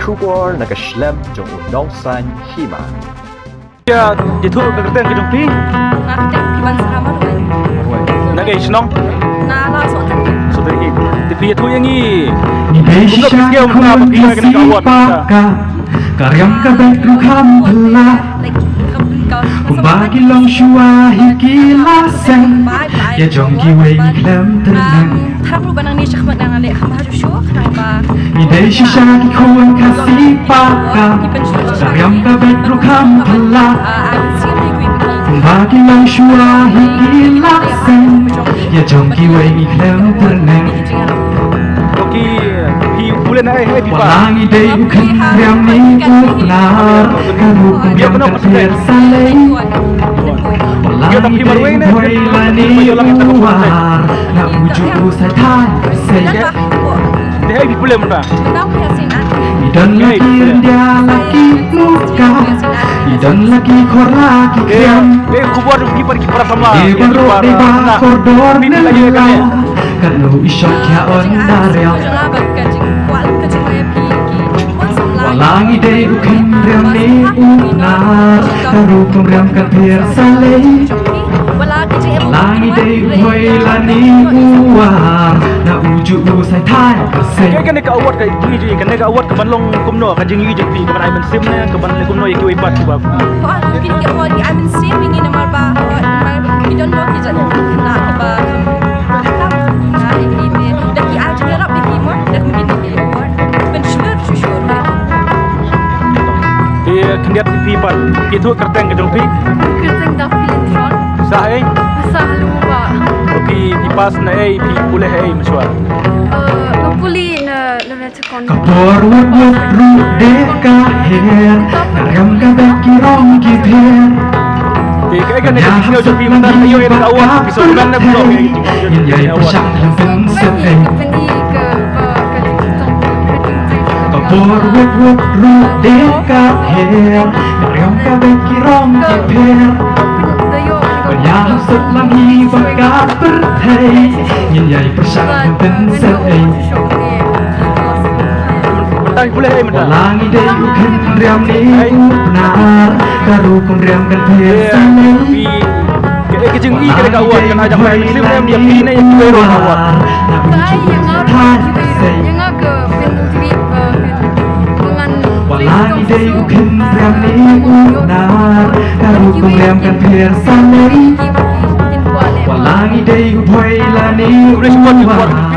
kubor nag-slam jong unong san Hima. Ya, itu kereten ke jumpi? Nak ketik kiban sama doang. Nak isnong? Nah, lah soalnya. Sudah ini. Tapi itu yang ini. Indonesia Konstituency karyam kabeh rukham bela Kumbagi long shua hikilasen Ya jongki wei klem tenang Harap lu banang ni syakmat dengan lek hamba harus syuk kenapa? Indonesia ki kuan kasih paka karyam kabeh rukham bela Kumbagi long shua hikilasen Ya jongki wei klem tenang Pule naik pipa. Walang ide bukan yang benar kamu membiarkan tersalai. Walang ide wailani luar nak bujuk saya saya. Dia di pule mana? Idan lagi dia lagi muka, idan lagi kor lagi kiam. Kubur kiper Samla. Dia koridor nenau kalau isok ya on daryam. Walang ide bukan riam ni unar karu kumriam kathir salai. Walang ide wailani uar na uju usai thai kasai. Kan nak awat ke ini je, kan nak awat ke banlong kumno ke Jingai je pi ke Mynsiem ne ke banlong kumno yang kiwai pat ba. Oh, mungkin ke awat di Mynsiem ingin namar ba awat we don't know kita nak ba. Nah, ini dah ki aja gerap di Hima dah mungkin di awat. Ben sure. Dia kendiat di pipa. Itu kerten ke jumpi? Kerten dah filtron. Sahai? Sahlu ba. Oke, pipas na pi pule masua. Puli na letakon. Kapor wut ru deka her karyam kabeh kirong kipher. Kaya kan nak kisah jumpi mana ayo yang awak pisau mana belum Yin yai pasang lempeng sepeng. Kapor wut ru deka her karyam kabeh kirong kipher. Yang selangi bakat berhei Yin yai pasang lempeng sepeng. Walang ide bukan riam ni benar karu kun riam kan biasanya. Kaya Jingai kaya kawan kan ajak Mynsiem yang dia pilih yang dua orang kawan. Walang ide bukan riam ni benar karu kun riam kan biasanya. Walang ide wailani uar